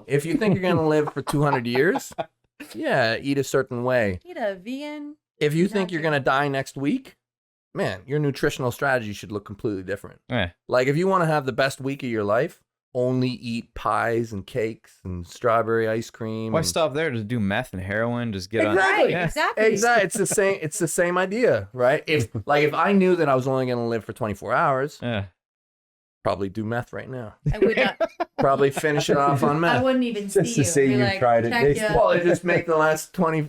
If you think you're going to live for 200 years, yeah, eat a certain way. Eat a vegan. If you think you're going to die next week, man, your nutritional strategy should look completely different. Yeah. Like if you want to have the best week of your life, only eat pies and cakes and strawberry ice cream. Why stop there? Just do meth and heroin. Just get Exactly. on. Exactly. Exactly. It's the same idea, right? If I knew that I was only going to live for 24 hours, Yeah. probably do meth right now. I would not. Probably finish it off on I meth. wouldn't even Just see to you. say Be you like, tried it. check They- ya. Well, it just make the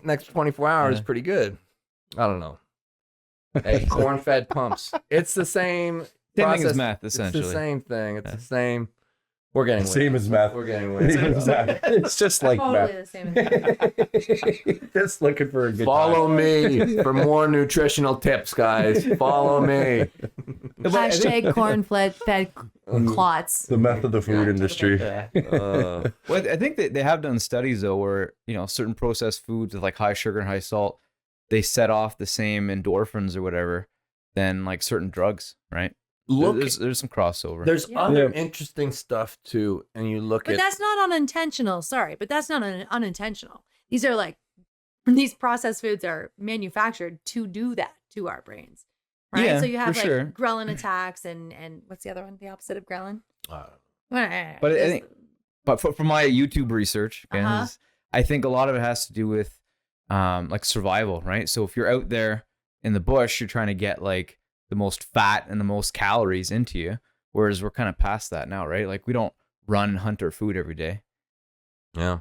next 24 hours pretty good. I don't know. Hey, corn-fed pumps. It's the same Same thing process. as meth, essentially. It's the same thing. It's the same. We're getting Same as meth. We're getting away. Same as meth. It's just like Totally meth. the same. Just looking for a good Follow time. me for more nutritional tips, guys. Follow me. Hashtag corn-fed clots. The meth of the food industry. Well, I think that they have done studies though, where certain processed foods with like high sugar and high salt, they set off the same endorphins or whatever than like certain drugs, right? Look, There's some crossover. there's Yeah. other interesting stuff too, and you look But at that's not unintentional. Sorry, but that's not unintentional. These are like, these processed foods are manufactured to do that to our brains, right? Yeah, So you have for like sure. ghrelin attacks and what's the other one? The opposite of ghrelin? But I think, but from my YouTube research, again, Uh-huh. I think a lot of it has to do with like survival, right? So if you're out there in the bush, you're trying to get like the most fat and the most calories into you, whereas we're kind of past that now, right? Like we don't run and hunt our food every day. yeah.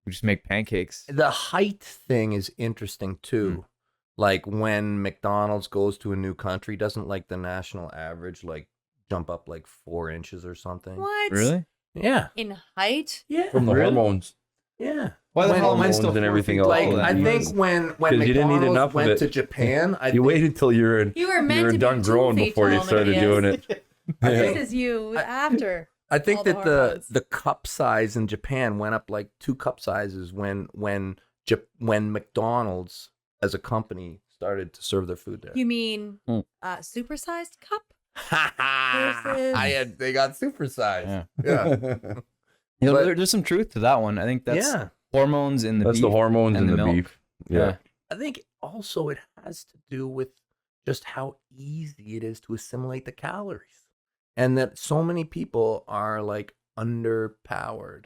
We just make pancakes. The height thing is interesting too. Like when McDonald's goes to a new country, doesn't like the national average like jump up like 4 inches or something? What? Really? Yeah. In height? Yeah. From the Really? hormones. Yeah. Why the When- hell am I hormones still and 4 everything feet else. tall Like then? I think when 'Cause you didn't eat McDonald's enough of went it. to Japan, I You think, waited till you were You were meant to be done 2 growing feet before you tall, started Matthias. doing it. This is you after. I think all the that the hormones. the cup size in Japan went up like 2 cup sizes when McDonald's as a company started to serve their food there. You mean Mm. supersized cup? They got supersized. Yeah. Yeah. But- There's some truth to that one. I think that's Yeah. hormones in the That's beef the hormones and in the milk. beef. Yeah. I think also it has to do with just how easy it is to assimilate the calories. And that so many people are like underpowered.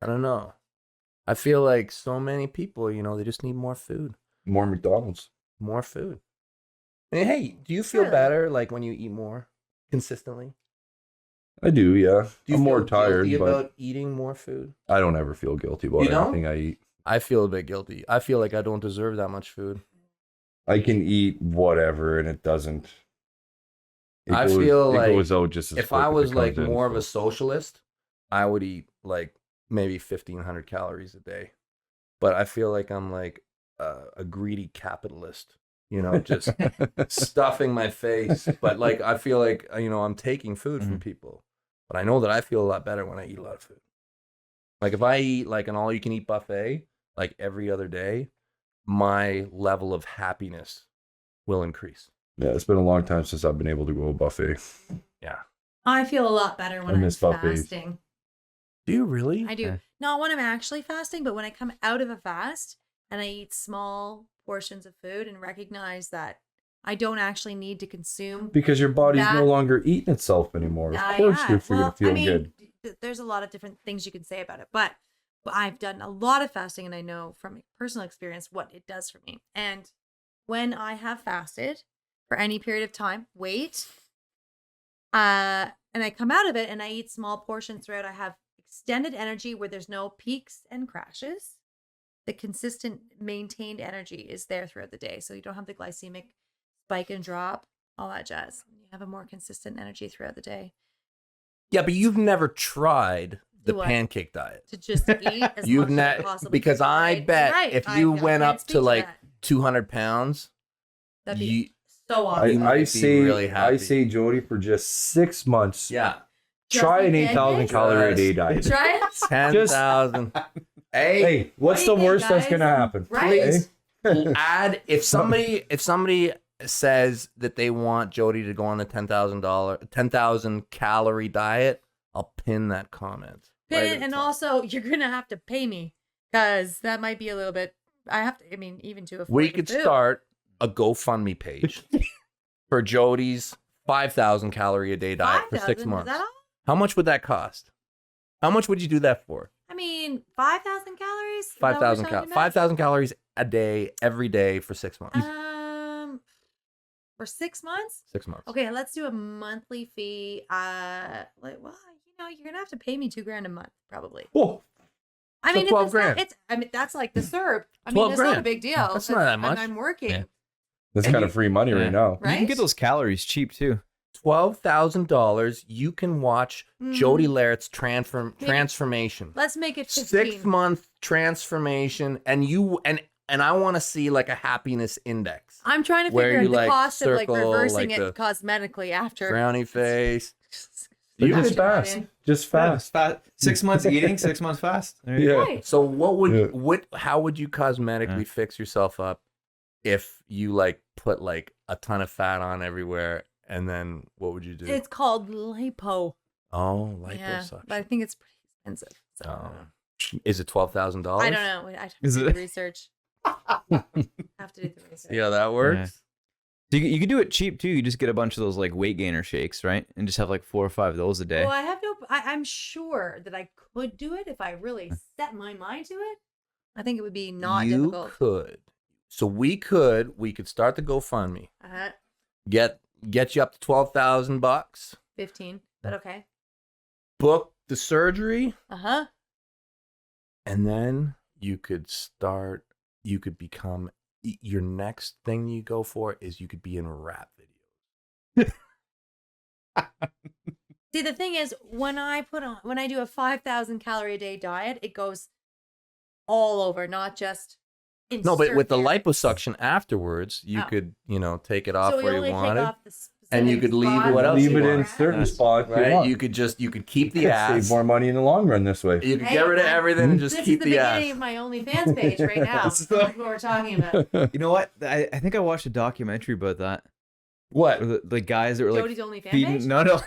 I don't know. I feel like so many people, they just need more food. More McDonald's. More food. And hey, do you feel Really? better like when you eat more consistently? I do, yeah. Do you I'm more feel tired, guilty but about eating more food? I don't ever feel guilty about You don't? anything I eat. I feel a bit guilty. I feel like I don't deserve that much food. I can eat whatever and it doesn't. I feel like it goes out just as If quick I as it was like comes in, more of a so. socialist, I would eat like maybe 1,500 calories a day. But I feel like I'm like a greedy capitalist, just stuffing my face. But like I feel like I'm taking food from people. But I know that I feel a lot better when I eat a lot of food. Like if I eat like an all-you-can-eat buffet like every other day, my level of happiness will increase. Yeah, it's been a long time since I've been able to go a buffet. Yeah. I feel a lot better when I I'm miss buffets. fasting. Do you really? I do. Yeah. Not when I'm actually fasting, but when I come out of a fast and I eat small portions of food and recognize that I don't actually need to consume. Because your body's That- no longer eating itself anymore. Of course Yeah. you're Well, going to feel I mean, good. There's a lot of different things you can say about it, but I've done a lot of fasting and I know from personal experience what it does for me. And when I have fasted for any period of time, and I come out of it and I eat small portions throughout, I have extended energy where there's no peaks and crashes. The consistent maintained energy is there throughout the day. So you don't have the glycemic spike and drop, all that jazz. You have a more consistent energy throughout the day. Yeah, but you've never tried the Do what? pancake diet. To just eat as You've much as not possible. because I Right, bet right. if I you can't went up speak to like that. 200 pounds, That'd be you, so I, awesome. might I be say, really happy. I say, Jody, for just 6 months, yeah, try an Just 8,000 pancakes? calorie a day diet. Try it. 10,000. Hey, Hey, what's What the do you worst think, that's going to guys? happen? Right? Eh? add if somebody says that they want Jody to go on the $10,000 calorie diet, I'll pin that comment. But Right at the and top. also, you're gonna have to pay me because that might be a little bit. I have to. I mean, even to afford. We the could food. start a GoFundMe page for Jodi's 5,000 calorie a day diet for 6 5,000, is months. that all? How much would that cost? How much would you do that for? I mean, 5,000 calories. Is that what we're 5,000 talking about? 5,000 calories a day, every day for 6 months. For 6 months. 6 months. Okay, let's do a monthly fee. You're gonna have to pay me $2,000 a month, probably. Whoa. I So mean, 12 it's not, grand. it's. I mean, that's like the serve. I 12 mean, it's not a grand. big deal. That's not that much. And I'm working, Yeah. That's And kind you- of free money Yeah. right now. right? You can get those calories cheap too. $12,000. You can watch Mhm. Jodi Larratt's Maybe- transformation. Let's make it 15. 6-month transformation, and I want to see like a happiness index. I'm trying to where figure you, out the like, cost of like circle, reversing like, it the cosmetically after. Frowny face. But You just could- fast. Just fast. 6 months eating, 6 months fast. There you Yeah. go. Right. So Yeah. how would you cosmetically Yeah. fix yourself up if you like put like a ton of fat on everywhere, and then what would you do? It's called lipo. Oh, Yeah, liposuction. but I think it's pretty expensive. So Oh. Is it $12,000? I don't know. I have to Is do it? the research. Have to do the research. Yeah, that works. So you could do it cheap too. You just get a bunch of those like weight gainer shakes, right? And just have like 4 or 5 of those a day. Well, I have no. I'm sure that I could do it if I really set my mind to it. I think it would be not you difficult. could. So we could start the GoFundMe. Get you up to $12,000. 15, but okay. Book the surgery, Uh-huh. and then you could become your next thing you go for is you could be in rap videos. See, the thing is, when I do a 5,000 calorie a day diet, it goes all over, not just in No, but with the certain areas. liposuction afterwards, you Oh. could, take it off So we where only you take want it. off the And you specific could leave spots what that else you Leave it in want. certain Yes. spots. Right? You could keep the ass. Save more money in the long run this way. You could Hey, get rid of everything and just This keep is the the beginning ass. of my OnlyFans page right now. That's what we're talking about. You know what? I think I watched a documentary about that. What? Where the guys that were like Jody's OnlyFans feeding page? no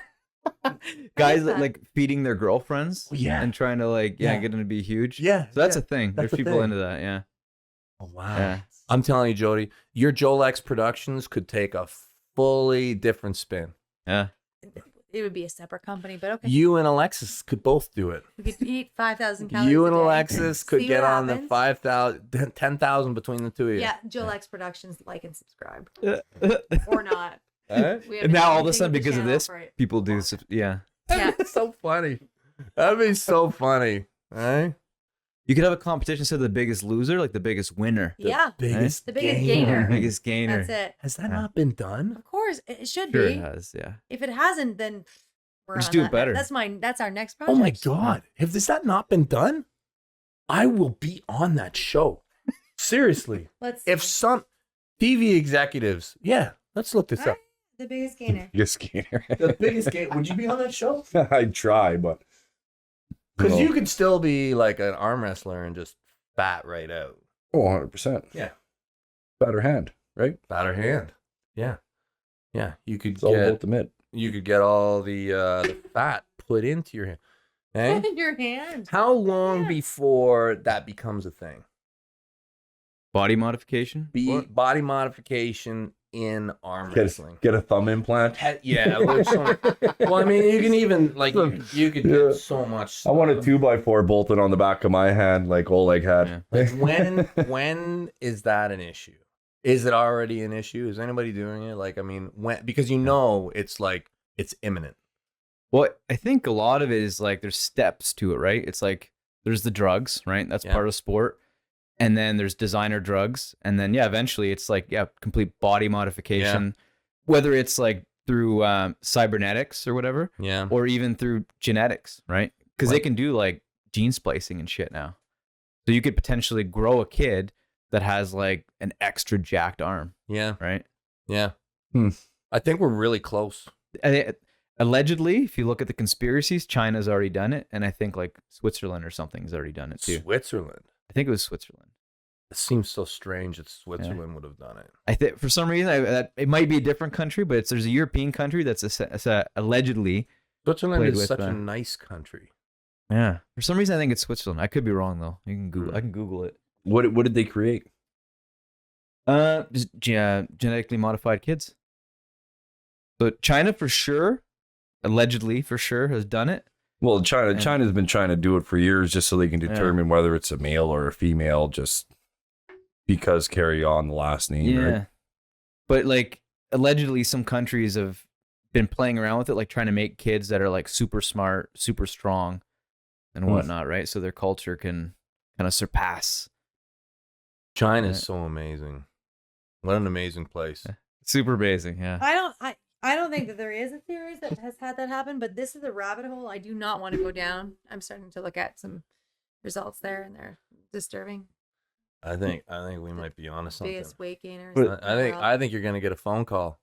guys is that that? like feeding their girlfriends Yeah. and trying to like Yeah. get them to be huge. Yeah. So that's yeah. a thing. That's There's a people thing. into that. Yeah. Oh, wow. Yeah. I'm telling you, Jodi, your Jolex Productions could take a fully different spin. Yeah. It would be a separate company, but okay. You and Alexis could both do it. We could eat 5,000 calories. You a and day. Alexis could See get what on the happens. 5,000, 10,000 between the two of you. Yeah, Jill X Productions, like and subscribe. Or not. Right? We And haven't now done all of a anything sudden, with the because of channel this, for it. people do. Yeah. Yeah. That's so funny. That'd be so funny. Right? You could have a competition instead of the biggest loser, like the biggest winner. Yeah. Biggest The biggest gainer. gainer. Biggest gainer. That's it. Has that not been done? Of course, it should Sure be. it has. Yeah. If it hasn't, then we're Just on do it that. better. That's our next Oh project. my God. Has that not been done? I will be on that show. Seriously. Let's If see. some TV executives, let's look this All up. right, the biggest gainer. You're skater. The biggest game. Would you be on that show? I'd try, but Because No. you could still be like an arm wrestler and just fat right out. Oh, 100%. Yeah. Better hand, right? Fatter hand. Yeah. Yeah. You could It's all get about the mid. all the fat put into your hand. Eh? In your hand. How long Yeah. before that becomes a thing? Body modification. Body modification in arm wrestling. Get a thumb implant. Yeah. Well, I mean, you can even like you could Yeah. get so much. I want a stuff. 2x4 bolted on the back of my hand, like Oleg had. Like when is that an issue? Is it already an issue? Is anybody doing it? Like, I mean, when, because it's like it's imminent. Well, I think a lot of it is like there's steps to it, right? It's like there's the drugs, right? That's Yeah. part of sport. And then there's designer drugs. And then, eventually it's like, complete body modification, whether it's like through cybernetics or whatever, Yeah. or even through genetics, right? Because they Right. can do like gene splicing and shit now. So you could potentially grow a kid that has like an extra jacked arm, Yeah. right? Yeah. Hmm. I think we're really close. Allegedly, if you look at the conspiracies, China's already done it. And I think like Switzerland or something has already done it too. Switzerland. I think it was Switzerland. It seems so strange that Switzerland would have done it. I think for some reason it might be a different country, but there's a European country that's allegedly Switzerland Played is with, such a nice country. Yeah. For some reason, I think it's Switzerland. I could be wrong though. You can Google. I can Google it. What did they create? Just genetically modified kids. So China for sure, allegedly for sure, has done it. Well, China's been trying to do it for years just so they can determine whether it's a male or a female, just because carry on the last name, right? But like allegedly some countries have been playing around with it, like trying to make kids that are like super smart, super strong and whatnot, right? So their culture can kind of surpass. China's so amazing. What an amazing place. Super amazing, yeah. I don't think that there is a theory that has had that happen, but this is a rabbit hole I do not want to go down. I'm starting to look at some results there, and they're disturbing. I think we might be onto something. Biggest weight gainers. I think you're gonna get a phone call.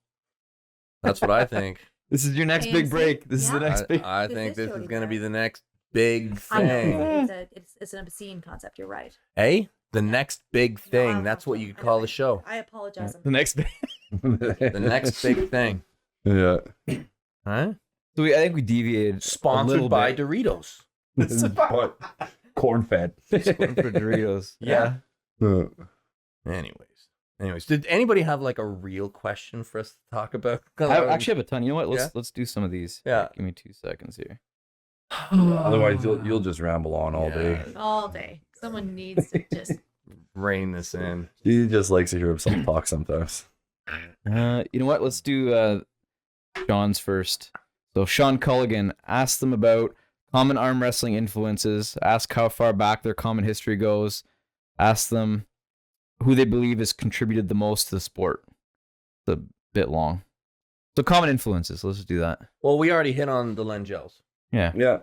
That's what I think. This is your next big break. This is the next big. I think this is Jodi gonna be Larratt. the next big I know, thing. it's an obscene concept. You're right. Hey, the next big No, thing. I'll That's what you I could know, call the show. I apologize. The next big. The next big thing. Yeah. Huh? So I think we deviated. Sponsored by Doritos. But corn fed. for Doritos. Yeah. Anyways, did anybody have like a real question for us to talk about? I actually have a ton. You know what? Yeah? Let's do some of these. Yeah. Give me 2 seconds here. Otherwise, you'll just ramble on all day. All day. Someone needs to just. Rein this in. He just likes to hear himself talk sometimes. You know what? Let's do Sean's first. So Sean Culligan asked them about common arm wrestling influences, ask how far back their common history goes, ask them who they believe has contributed the most to the sport. It's a bit long. So common influences, let's just do that. Well, we already hit on the Langels. Yeah. Yeah,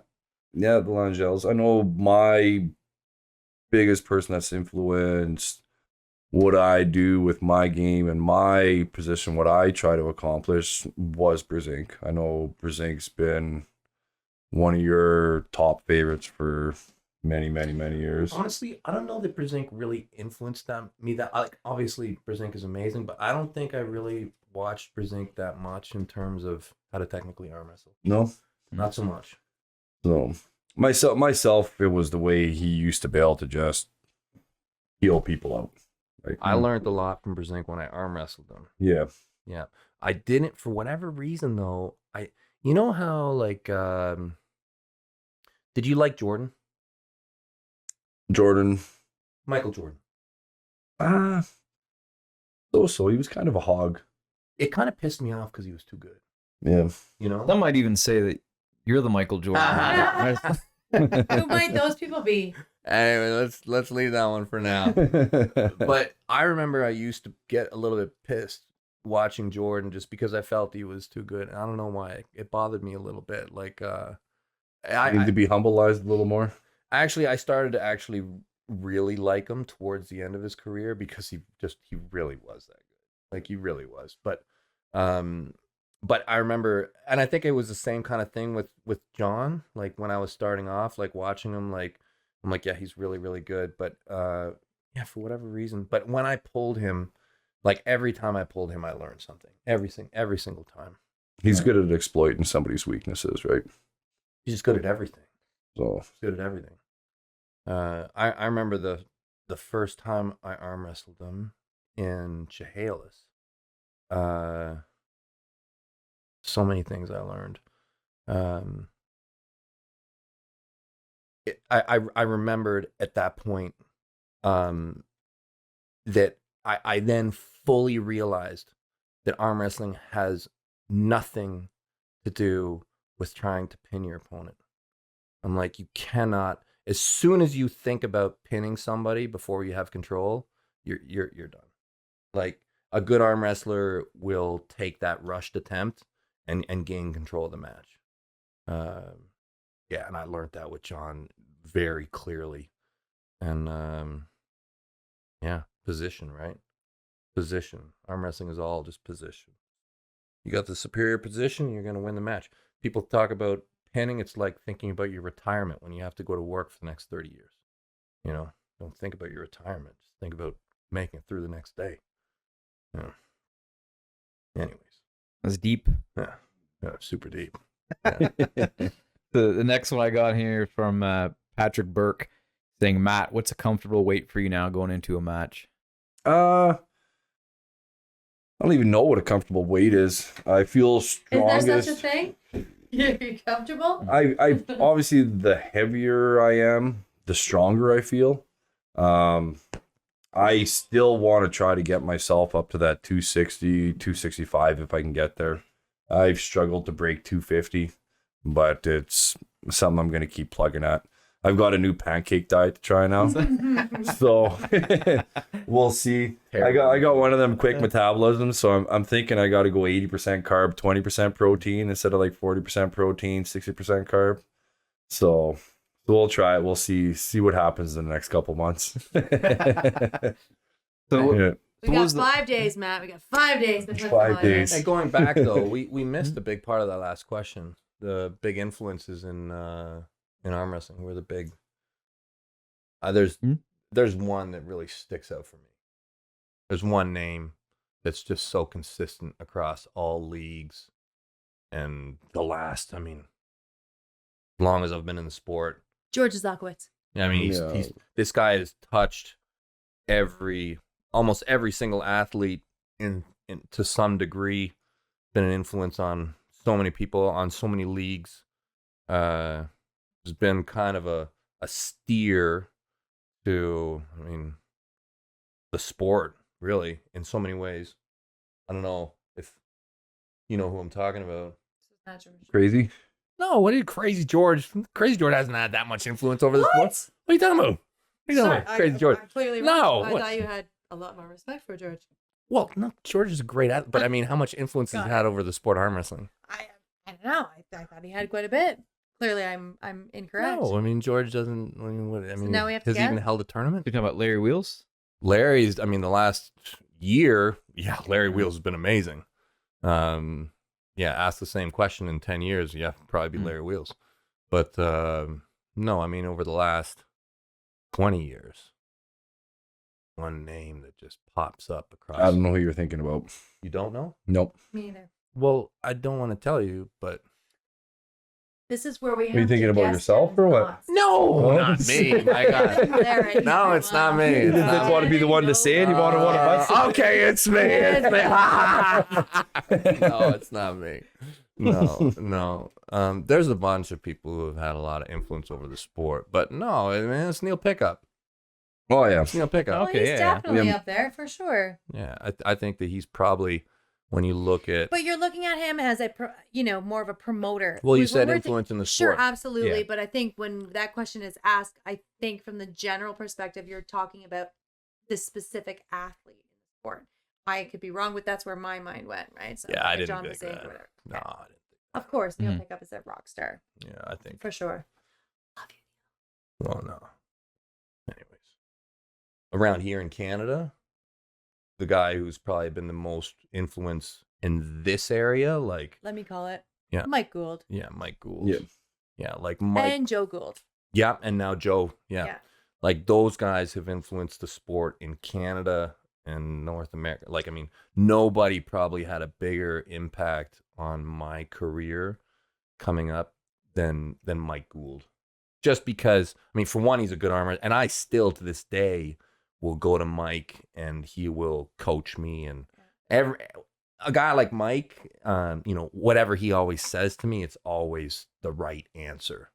the Langels. I know my biggest person that's influenced what I do with my game and my position, what I try to accomplish, was Brzezinski. I know Brzezinski's been one of your top favorites for many, many, many years. Honestly, I don't know that Brzezinski really influenced me. That like obviously Brzezinski is amazing, but I don't think I really watched Brzezinski that much in terms of how to technically arm wrestle. No, Not so much. so myself, it was the way he used to be able to just heal people out. Like, I learned a lot from Brzezinski when I arm wrestled him. Yeah. Yeah. I didn't, for whatever reason though, you know how like did you like Jordan? Jordan. Michael Jordan. So he was kind of a hog. It kind of pissed me off because he was too good. Yeah. You know? Some might even say that you're the Michael Jordan. Who might those people be? Anyway, let's leave that one for now. But I remember I used to get a little bit pissed watching Jordan just because I felt he was too good. I don't know why. It bothered me a little bit. Like I need to be humbleized a little more. Actually, I started to actually really like him towards the end of his career because he really was that good. Like he really was. But I remember, and I think it was the same kind of thing with John. Like when I was starting off, like watching him, like I'm like, yeah, he's really, really good. But yeah, for whatever reason. But when I pulled him, like every time I pulled him, I learned something. Every single time. He's good at exploiting somebody's weaknesses, right? He's just good at everything. So He's good at everything. I remember the first time I arm wrestled him in Chehalis. So many things I learned. I remembered at that point that I then fully realized that arm wrestling has nothing to do with trying to pin your opponent. I'm like, you cannot. As soon as you think about pinning somebody before you have control, you're done. Like a good arm wrestler will take that rushed attempt and gain control of the match. Yeah, and I learned that with John very clearly. And yeah, position, right? Position. Arm wrestling is all just position. You got the superior position, you're going to win the match. People talk about pinning, it's like thinking about your retirement when you have to go to work for the next 30 years. You know, don't think about your retirement. Just think about making it through the next day. Yeah. Anyways. That's deep. Yeah, super deep. Yeah. The next one I got here from Patrick Burke saying, Matt, what's a comfortable weight for you now going into a match? I don't even know what a comfortable weight is. I feel strongest. Is there such a thing? You're comfortable? I obviously the heavier I am, the stronger I feel. I still want to try to get myself up to that 260, 265 if I can get there. I've struggled to break 250, but it's something I'm going to keep plugging at. I've got a new pancake diet to try now. So we'll see. I got one of them quick metabolisms, so I'm thinking I got to go 80% carb, 20% protein instead of like 40% protein, 60% carb. So we'll try it. We'll see what happens in the next couple months. So Yeah. We got 5 days, Matt. We got 5 days. 5 days. Hey, going back though, we missed a big part of that last question. The big influences in arm wrestling were the big. There's one that really sticks out for me. There's one name that's just so consistent across all leagues, and as long as I've been in the sport. George Zakowicz. I mean, he's this guy has touched almost every single athlete in to some degree, been an influence on so many people, on so many leagues. Has been kind of a steer to, the sport, really, in so many ways. I don't know if you know who I'm talking about. Crazy? No, what are you, Crazy George? Crazy George hasn't had that much influence over the sport. What are you talking about? Crazy George. I'm clearly No, wrong. I what? thought you had a lot more respect for George. Well, no, George is a great athlete, but how much influence has he had over the sport of arm wrestling? I don't know. I thought he had quite a bit. Clearly, I'm incorrect. No, George doesn't. So now we have to has he guess? even held a tournament? You're talking about Larry Wheels? Larry's. The last year, Larry Wheels has been amazing. Ask the same question in 10 years, probably be Larry Wheels. But no, over the last 20 years, one name that just pops up across. I don't know who you're thinking about. You don't know? Nope. Me either. Well, I don't want to tell you, but This is where we have Are you thinking to about guess yourself Dan's or what? thoughts. no, What? not me. My God. Larry. No, it's not me. You It's didn't not want to be the one to say it. You want one of us. Okay, it's me. It's me. No, it's not me. No. There's a bunch of people who have had a lot of influence over the sport, but no, it's Neil Pickup. Oh yeah. It's Neil Pickup. Well, Okay, he's yeah. definitely Yeah. up there for sure. Yeah, I think that he's probably, when you look at. But you're looking at him as more of a promoter. Well, you When said we're influence in the Sure, sport. absolutely. Yeah. But I think when that question is asked, I think from the general perspective, you're talking about the specific athlete in the sport. I could be wrong, but that's where my mind went, right? So Yeah, I like didn't John think Passaic that. or whatever. No, I didn't. Of course, Neil Mhm. Pickup is a rock star Yeah, I think. for sure. Well, no. Anyways, around here in Canada, the guy who's probably been the most influence in this area, like, Let me call it. Yeah. Mike Gould Mike Gould. Yeah. Yeah, like Mike. and Joe Gould. Yeah, and now Joe. Yeah. Like those guys have influenced the sport in Canada and North America. Like, nobody probably had a bigger impact on my career coming up than Mike Gould. Just because, for one, he's a good armor, and I still to this day will go to Mike and he will coach me. And a guy like Mike, whatever he always says to me, it's always the right answer.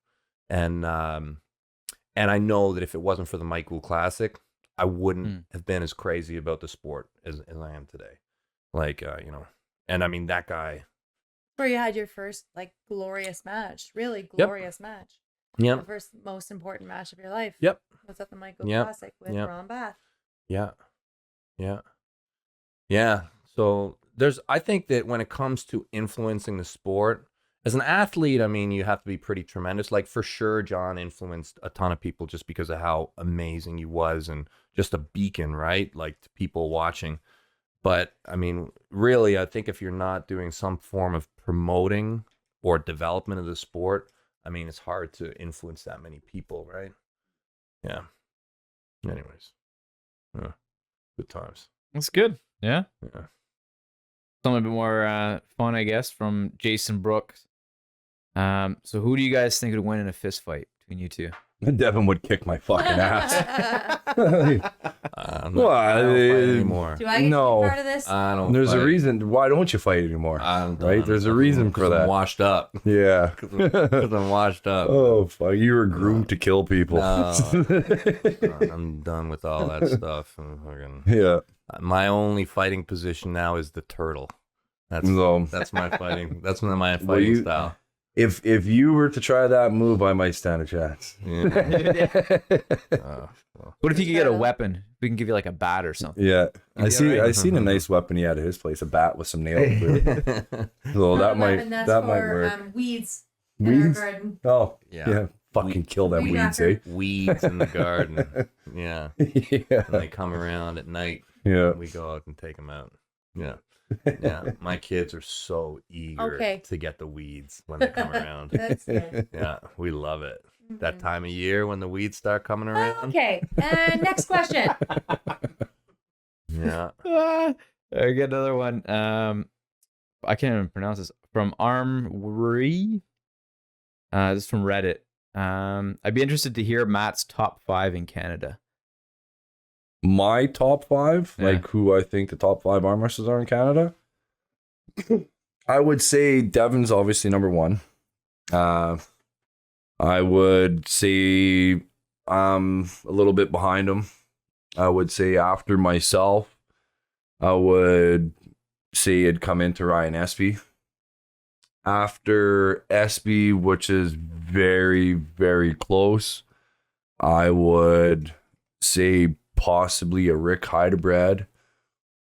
And I know that if it wasn't for the Mike Gould Classic, I wouldn't have been as crazy about the sport as I am today. Like, and that guy. Where you had your first glorious match, really glorious match. The Yep. first most important match of your life. Yep. Was at the Mike Gould Yep. Classic with Yep. Ron Bath. Yeah. So I think that when it comes to influencing the sport, as an athlete, you have to be pretty tremendous. Like, for sure, John influenced a ton of people just because of how amazing he was and just a beacon, right? Like, to people watching. But, really, I think if you're not doing some form of promoting or development of the sport, it's hard to influence that many people, right? Yeah. Anyways. Yeah. Good times. That's good. Yeah. Yeah. Something a bit more fun, I guess, from Jason Brooks. So who do you guys think would win in a fist fight between you two? Devin would kick my fucking ass. I don't Well, fight anymore. Do I get No. to be part of this? I don't. There's a fight. reason. Why don't you fight anymore? I'm Right? done. There's a reason for I'm that. washed up. Yeah. Because I'm washed up. Oh, fuck. You were groomed to kill people. No. I'm done with all that stuff. I'm fucking- Yeah. My only fighting position now is the turtle. That's So, my fighting. That's my fighting Well, you- style. if you were to try that move, I might stand a chance. Yeah. Well. What if you could get a weapon? We can give you like a bat or something. Yeah. Yeah, I right. seen a nice weapon he had at his place, a bat with some nails through it. So that might work. Weeds. Weeds? In our garden. Oh, Yeah. yeah. Fucking kill them Weed weeds, eh? Weeds in the garden. Yeah. Yeah. And they come around at night. Yeah. We go out and take them out. Yeah. Yeah. My kids are so eager Okay. to get the weeds when they come around. That's good. Yeah. We love it. That Mhm. time of year when the weeds start coming around. Okay. And next question. Yeah. I get another one. I can't even pronounce this. From Armory. This is from Reddit. I'd be interested to hear Matt's top 5 in Canada. My top 5, Yeah. like who I think the top 5 arm wrestlers are in Canada. I would say Devon's obviously number 1. I would say I'm a little bit behind him. I would say after myself, I would say it'd come into Ryan Espy. After Espy, which is very, very close, I would say possibly a Rick Heidebrad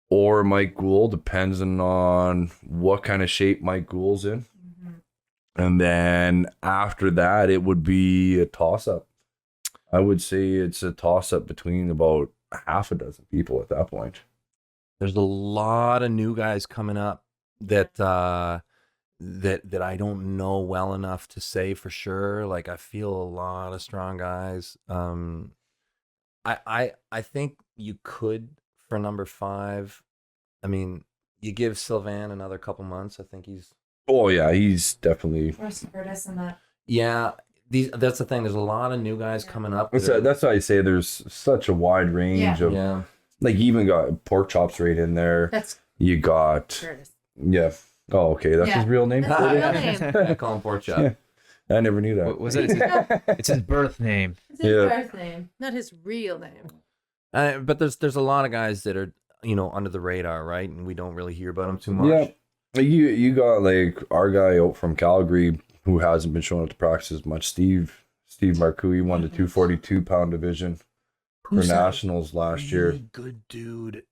or Mike Gould, depending on what kind of shape Mike Gould's in. And then after that, it would be a toss-up. I would say it's a toss-up between about half a dozen people at that point. There's a lot of new guys coming up that that I don't know well enough to say for sure. Like I feel a lot of strong guys. I think you could for number 5. I mean, you give Sylvain another couple months. I think he's Oh, yeah, he's definitely... Russ Curtis and that. yeah. That's the thing. There's a lot of new guys coming up. That's why I say there's such a wide range of... Yeah. Like, you even got Pork Chops right in there. That's You got... Curtis. Yeah. Oh, okay, that's Yeah. his real name? That's his real name. I call him Pork Chop. Yeah. I never knew that. What was it? It's his birth name. It's his Yeah. birth name, not his real name. But there's a lot of guys that are under the radar, right? And we don't really hear about them too much. Yeah. You got like our guy out from Calgary who hasn't been showing up to practice as much. Steve Marcoux won the 242 pound division for Who's that nationals last year. really good dude.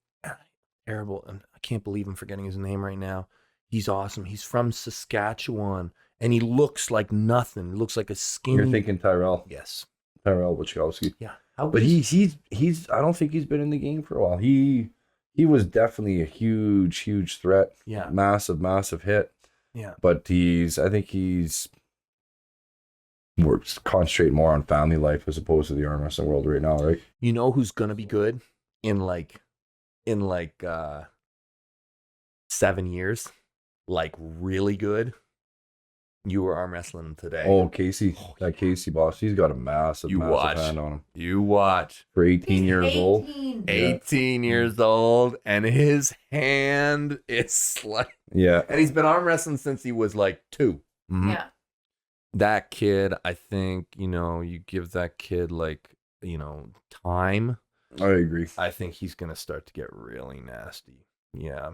Terrible. And I can't believe I'm forgetting his name right now. He's awesome. He's from Saskatchewan, and he looks like nothing. He looks like a skinny. You're thinking Tyrell Wachowski. Yeah. But he's I don't think he's been in the game for a while. He was definitely a huge threat. Yeah. Massive hit. Yeah. But I think he's concentrating more on family life as opposed to the arm wrestling world right now, right? You know who's gonna be good in 7 years? Like really good. You were arm wrestling today. Oh, Casey. That Casey boss. He's got a massive watch. hand on him. You watch. For 18 years old. 18 years old, and his hand is like, Yeah. and he's been arm wrestling since he was like 2. Mhm. Yeah. That kid, I think, you give that kid time. I agree. I think he's gonna start to get really nasty. Yeah,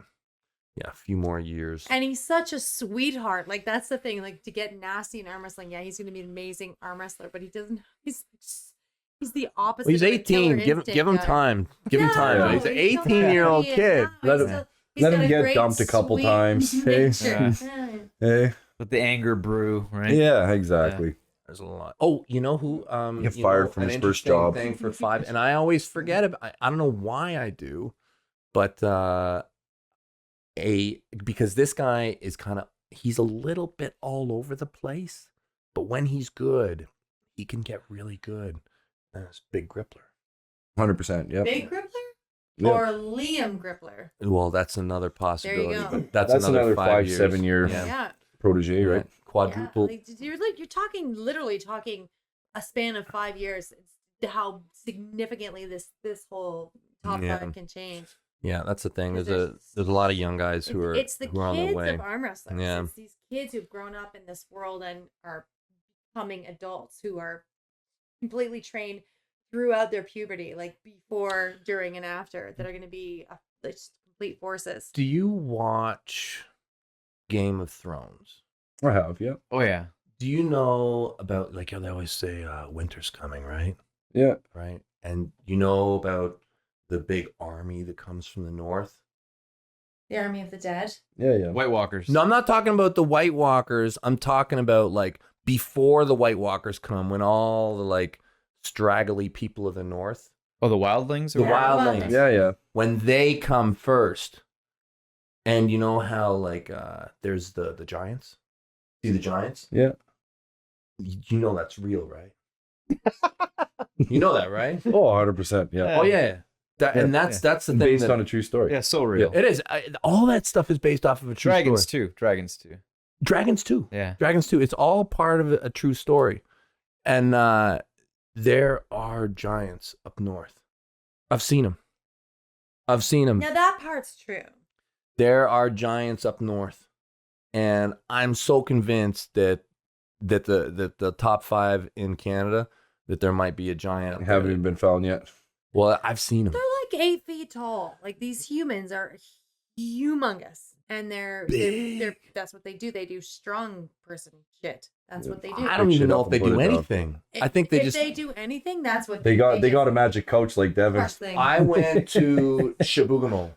a few more years. And he's such a sweetheart. Like that's the thing. Like to get nasty in arm wrestling, yeah, he's going to be an amazing arm wrestler. But he doesn't. He's the opposite. Well, he's of a killer 18. Give him instinct guy. time. Give him time. No, He's an he's 18-year-old so kid. happy. Let He's him- so- he's let got him a get great, dumped a couple sweet times, hey? nature. Hey. With the anger brew, right? Yeah, exactly. There's a lot. Oh, you know who? Get fired from an his first interesting job. Thing for 5, and I always forget about. I don't know why I do, but because this guy is he's a little bit all over the place, but when he's good, he can get really good. That's Big Grippler. 100%. Yep. Big Grippler Yeah. or Liam Grippler? Well, that's another possibility. go. But that's That's another another 5 years. 5-7 year. Yeah. Yeah. protege, right? Quadruple. Yeah, you're literally talking a span of 5 years. It's how significantly this whole top Yeah. 5 can change. Yeah, that's the thing. 'Cause There's a lot of young guys who are It's the who are on their kids way. of arm wrestlers. Yeah. It's these kids who've grown up in this world and are becoming adults who are completely trained throughout their puberty, like before, during, and after, that are going to be just complete forces. Do you watch Game of Thrones? I have, yeah. Oh yeah. Do you know about, like, they always say winter's coming, right? Yeah. Right. And you know about the big army that comes from the north? The Army of the Dead. Yeah, yeah. White Walkers. No, I'm not talking about the White Walkers. I'm talking about, like, before the White Walkers come, when all the, like, straggly people of the north, Oh, the Wildlings. the Yeah, wildlings, Yeah, yeah. when they come first. And you know how, like, there's the giants? See the giants? Yeah. You know that's real, right? You know that, right? Oh, 100%. Yeah. Oh yeah. And that's the thing. Based that- on a true story. Yeah, so real. It is. All that stuff is based off of a true Dragons story. too. Dragons too. Dragons too. Yeah. Dragons too. It's all part of a true story. And there are giants up north. I've seen them. Now that part's true. There are giants up north, and I'm so convinced that the top 5 in Canada, that there might be a giant. up Haven't there. even been found yet. Well, I've seen them. They're like 8 feet tall. Like, these humans are humongous, and they're Big. that's what they do. They do strong person shit. That's what they do. I don't Pick even shit know up if they and put do it down. anything. I think they if just. they do anything, that's what They got just a magic couch like Devon. crush things. I went to Chibougamau.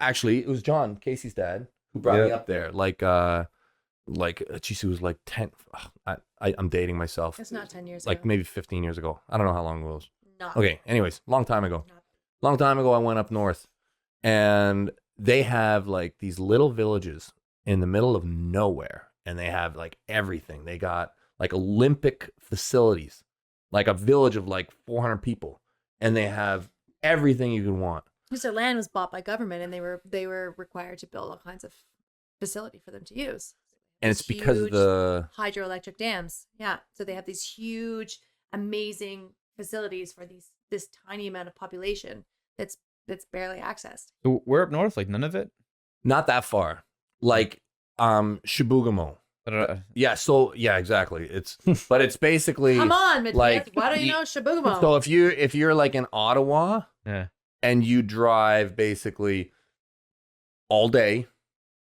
Actually, it was John, Casey's dad, who brought me Yeah. up there. Geez, it was like 10. I'm dating myself. It's not 10 years Like ago. maybe 15 years ago. I don't know how long it was. Not. Okay. Anyways, long time ago. Not. Long time ago, I went up north, and they have like these little villages in the middle of nowhere, and they have like everything. They got like Olympic facilities, like a village of like 400 people, and they have everything you could want. Because their land was bought by government, and they were required to build all kinds of facility for them to use. And it's These because of huge the hydroelectric dams. Yeah, so they have these huge, amazing facilities for this tiny amount of population that's barely accessed. So we're up north, like none of it. not that far, like Chibougamau. Yeah, so yeah, exactly. It's but it's basically Come on, Matthias. like, Why don't you know Chibougamau? so if you're like in Ottawa Yeah. and you drive basically all day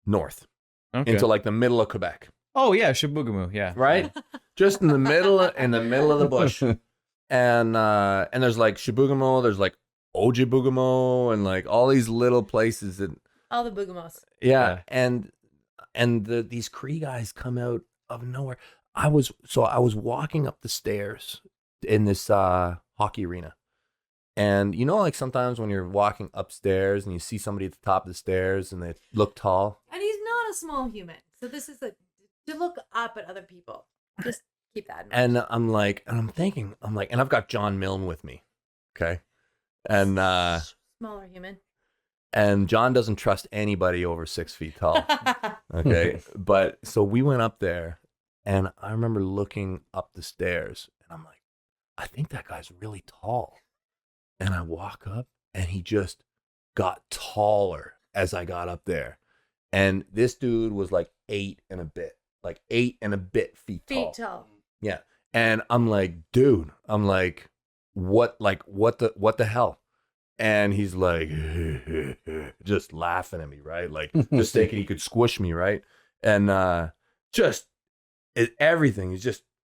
north Okay. into like the middle of Quebec, Oh yeah, Chibougamau. Yeah. right? Just in the middle of the bush. And there's like Chibougamau, there's like Ojibougamau, and like all these little places that All the Boogamos. yeah. and these Cree guys come out of nowhere. I was walking up the stairs in this hockey arena. And you know, like sometimes when you're walking upstairs and you see somebody at the top of the stairs and they look tall. And he's not a small human. So this is to look up at other people. Just keep that in mind. And I'm like, and I'm thinking, and I've got John Milne with me. Okay. And Smaller human. and John doesn't trust anybody over 6 feet tall. Okay. But so we went up there, and I remember looking up the stairs, and I'm like, I think that guy's really tall. And I walk up, and he just got taller as I got up there. And this dude was like 8 and a bit feet tall. Feet tall. Yeah. And I'm like, dude, what the hell? And he's like, just laughing at me, right? Like, just thinking he could squish me, right? And everything.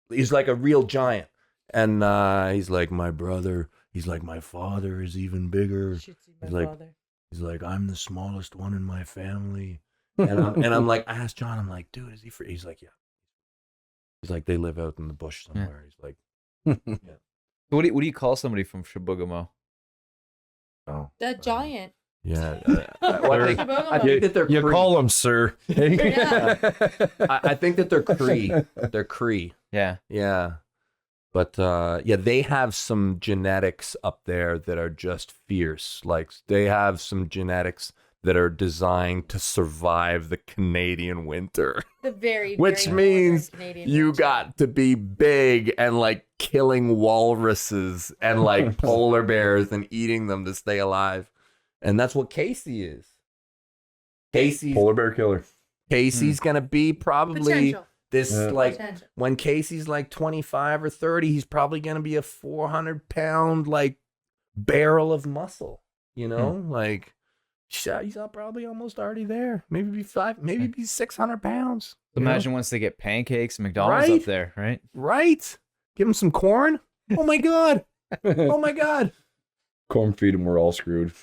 He's like a real giant. And he's like, my brother, he's like, my father is even bigger. He's like, I'm the smallest one in my family. And I'm like, I asked John, I'm like, dude, is he free? He's like, yeah. He's like, they live out in the bush somewhere. He's like, yeah. What do you call somebody from Chibougamau? Oh, The giant. yeah. Chibougamau. I think that they're You Cree. call them sir. Yeah. I think that they're Cree. They're Cree. Yeah. Yeah. But yeah, they have some genetics up there that are just fierce. Like they have some genetics that are designed to survive the Canadian winter. The very, Which very means northern Canadian you winter. got to be big and like killing walruses and like polar bears and eating them to stay alive. And that's what Casey is. Polar bear killer. Casey's gonna be probably Potential. this Yeah. like Potential. when Casey's like 25 or 30, he's probably gonna be a 400-pound like barrel of muscle. You know, like he's probably almost already there. Maybe be 600 pounds. you know? Imagine once they get pancakes and McDonald's Right? up there, right? Right? Give him some corn. Oh my god. Oh my god. Corn feed and we're all screwed.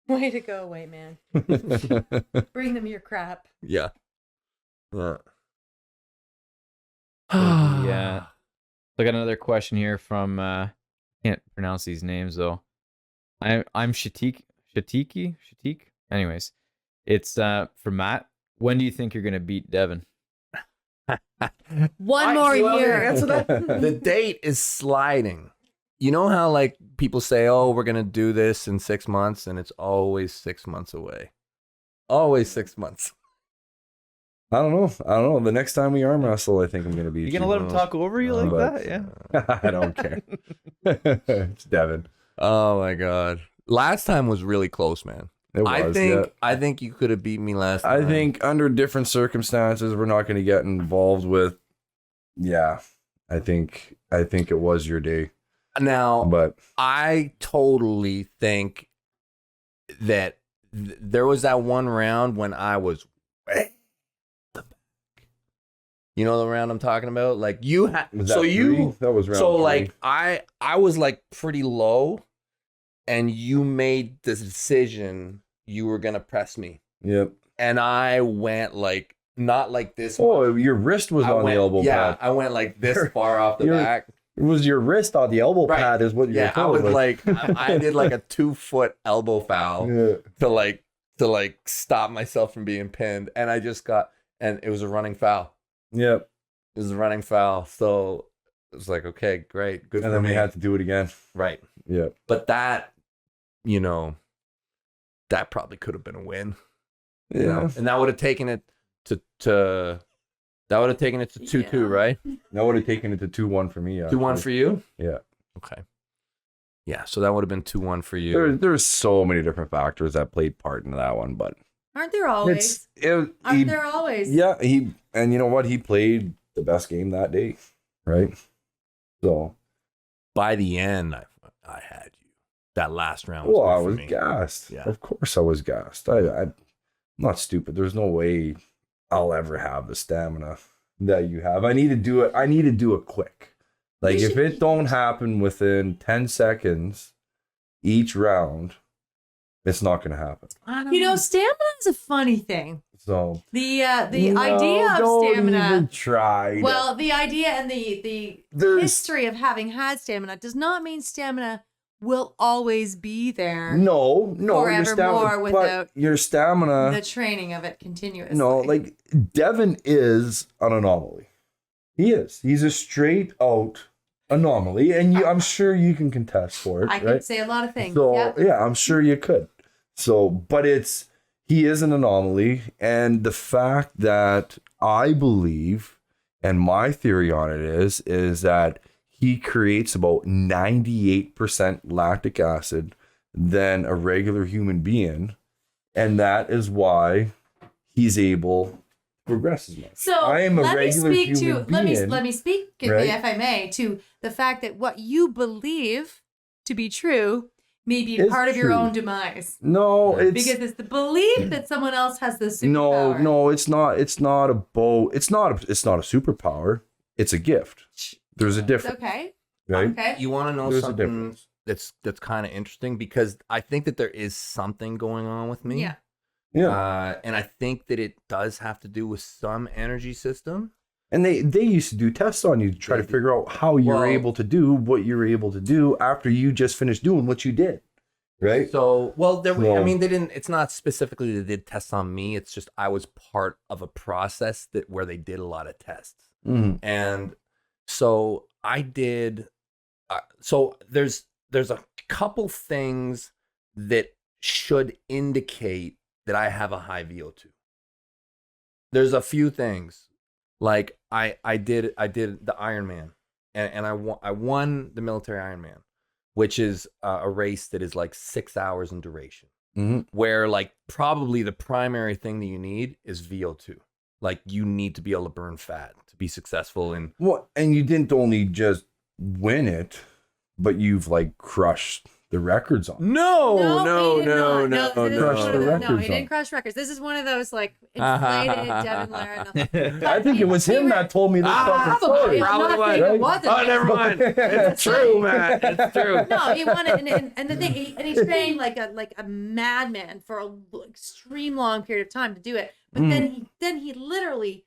Way to go, white man. Bring them your crap. Yeah. Yeah. Yeah. I got another question here from can't pronounce these names though. I'm Shatik. Anyways, it's for Matt. When do you think you're gonna beat Devon? One more year. Answer that. The date is sliding. You know how like people say, "Oh, we're gonna do this in 6 months," and it's always 6 months away. Always 6 months. I don't know. The next time we arm wrestle, I think I'm gonna be. You gonna let him talk over you like But- that? Yeah. I don't care. It's Devin. Oh my god. Last time was really close, man. It was. I think you could have beat me last I time. think under different circumstances, we're not going to get involved with. Yeah, I think it was your day, now but I totally think that there was that one round when I was way the back. You know the round I'm talking about? Like you had was that so you three? That was round so three. like I was like pretty low and you made the decision you were going to press me. Yep. And I went like not like this. Oh, your wrist was I on went, the elbow yeah, pad. I went like this far off the you're- back. It was your wrist on the elbow Right. pad, is what you're Yeah, I was like, I did like a 2-foot elbow foul Yeah. to like stop myself from being pinned, and I just got, and it was a running foul. Yep. It was a running foul, so it was like, okay, great, good. And for then we me. had to do it again. Right, Yep. but that, you know, that probably could have been a win. Yeah. You know? And that would have taken it to that would have taken it to 2-2, Yeah. right? That would have taken it to 2-1 for me. 2-1 for you. Yeah. Okay. Yeah, so that would have been 2-1 for you. There's so many different factors that played part in that one, but Aren't there always? he, There always? yeah, and you know what? He played the best game that day, right? So, By the end, I had you. That last round was well, good I for was me. gassed. Yeah. Of course, I was gassed. I'm not stupid. There's no way I'll ever have the stamina that you have. I need to do it. I need to do it quick. Like You if should- it don't happen within 10 seconds each round, it's not going to happen. You know, stamina is a funny thing. So The no, idea of don't stamina. even try. Well, the idea and the There's- history of having had stamina does not mean stamina will always be there. no, your forevermore stamina, without but your stamina. The training of it continuously. No, like Devin is an anomaly. He is. He's a straight out anomaly, and I'm sure you can contest for it. I can right? say a lot of things. So Yep. yeah, I'm sure you could. So, but he is an anomaly, and the fact that I believe, and my theory on it is that he creates about 98% lactic acid than a regular human being, and that is why he's able to progress as much. So I am a let me regular speak human to let being. me speak, right? if I may, to the fact that what you believe to be true may be Is part of your true. own demise. No, it's Because it's the belief that someone else has the no, superpower. no. It's not. It's not a bow. It's not a superpower. It's a gift. There's a It's difference, okay. right? Okay. You want to know There's a something difference. that's kind of interesting because I think that there is something going on with me. Yeah. Yeah. And I think that it does have to do with some energy system. And they used to do tests on you to try to They- figure out how you're Well- able to do what you're able to do after you just finished doing what you did, right? So, well, I So- mean, they didn't. It's not specifically they did tests on me. It's just I was part of a process where they did a lot of tests, Mhm. and so I did. So there's a couple things that should indicate that I have a high VO2. There's a few things. Like I did the Ironman, and I won the military Ironman, which is a race that is like 6 hours in duration. Where like probably the primary thing that you need is VO2. Like you need to be able to burn fat to be successful in. Well, and you didn't only just win it, but you've like crushed the records on it. No. He didn't on. crush records. This is one of those like inflated Devon Larratt. I think it was him that told me this fucking story. Probably was. Oh, never mind. It's true, man. It's true. No, he won it, and the thing, he trained like a madman for an extreme long period of time to do it. But then he literally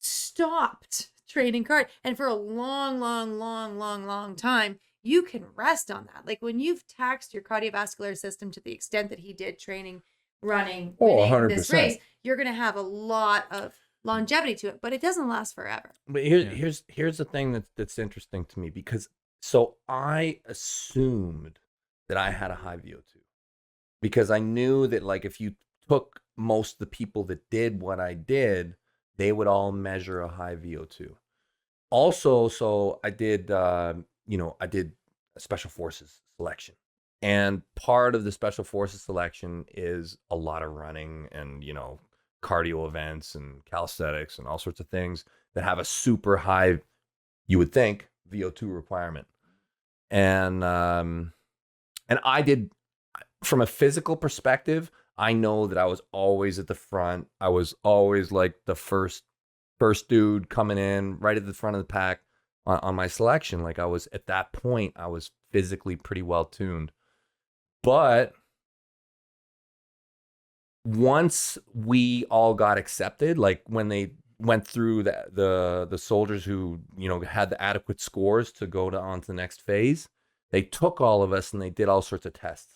stopped training cardio, and for a long time. You can rest on that. Like when you've taxed your cardiovascular system to the extent that he did training, running, winning 100%. this race, you're going to have a lot of longevity to it, but it doesn't last forever. But here's the thing that's interesting to me, because so I assumed that I had a high VO2 because I knew that like if you took most of the people that did what I did, they would all measure a high VO2. Also, so I did I did a special forces selection, and part of the special forces selection is a lot of running and, cardio events and calisthenics and all sorts of things that have a super high, you would think, VO2 requirement. And I did, from a physical perspective, I know that I was always at the front. I was always like the first dude coming in right at the front of the pack. On my selection, like I was at that point, I was physically pretty well tuned. But once we all got accepted, like when they went through the soldiers who had the adequate scores to go on to the next phase, they took all of us and they did all sorts of tests.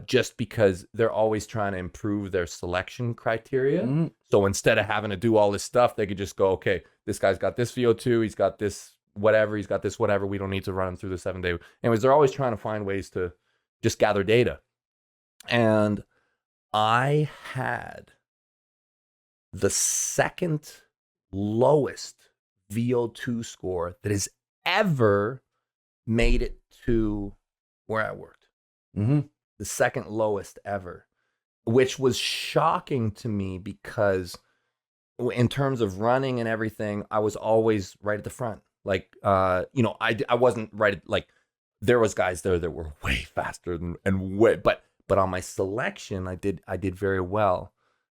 Just because they're always trying to improve their selection criteria. So instead of having to do all this stuff, they could just go, okay, this guy's got this VO2, he's got this whatever, we don't need to run him through the 7 day. Anyways, they're always trying to find ways to just gather data. And I had the second lowest VO2 score that has ever made it to where I worked. The second lowest ever, which was shocking to me because in terms of running and everything, I was always right at the front. Like, I wasn't right at, like, there was guys there that were way faster and way, but on my selection, I did very well.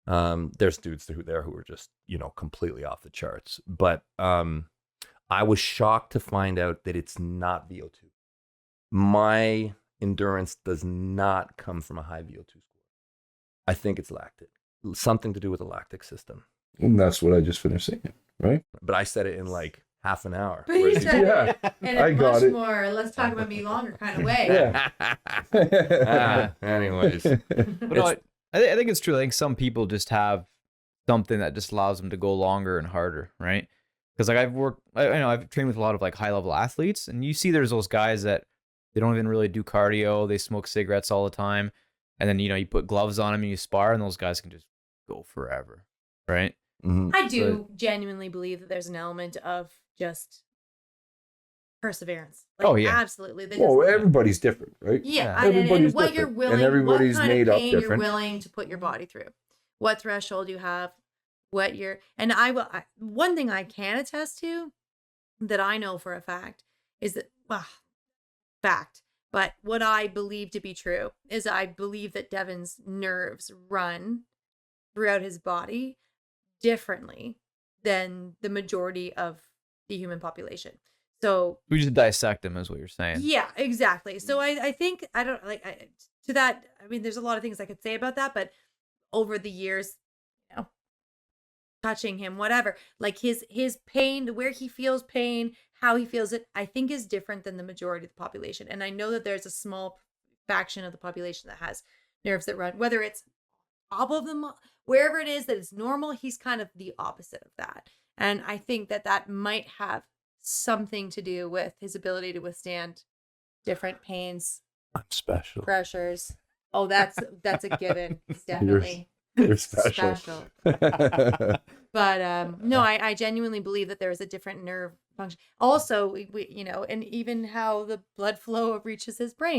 There's dudes there who were just, completely off the charts. But I was shocked to find out that it's not VO2. My endurance does not come from a high VO2 score. I think it's lactic, something to do with the lactic system. And that's what I just finished saying, right? But I said it in like half an hour. But he said it in I a got much it. more, let's talk about me longer kind of way. Anyways, But no, I think it's true. I think some people just have something that just allows them to go longer and harder, right? Because like I've trained with a lot of like high level athletes, and you see there's those guys that they don't even really do cardio. They smoke cigarettes all the time. And then, you put gloves on them and you spar, and those guys can just go forever. Right? I do genuinely believe that there's an element of just perseverance. Like, oh, yeah. Absolutely. Well, everybody's different, right? Yeah. Everybody's and what you're different. willing, And everybody's what kind made of up pain different. you're willing to put your body through. What threshold you have. And one thing I can attest to that I know for a fact is that, but what I believe to be true is I believe that Devon's nerves run throughout his body differently than the majority of the human population. So we just dissect them, is what you're saying. yeah, exactly. So I think to that. I mean, there's a lot of things I could say about that, but over the years, touching him, whatever, like his pain, where he feels pain, how he feels it, I think is different than the majority of the population. And I know that there's a small faction of the population that has nerves that run, whether it's top of them, wherever it is that is normal, he's kind of the opposite of that. And I think that might have something to do with his ability to withstand different pains, I'm special. pressures. Oh, that's a given. It's definitely You're special. But no, I genuinely believe that there is a different nerve function. Also, we and even how the blood flow reaches his brain.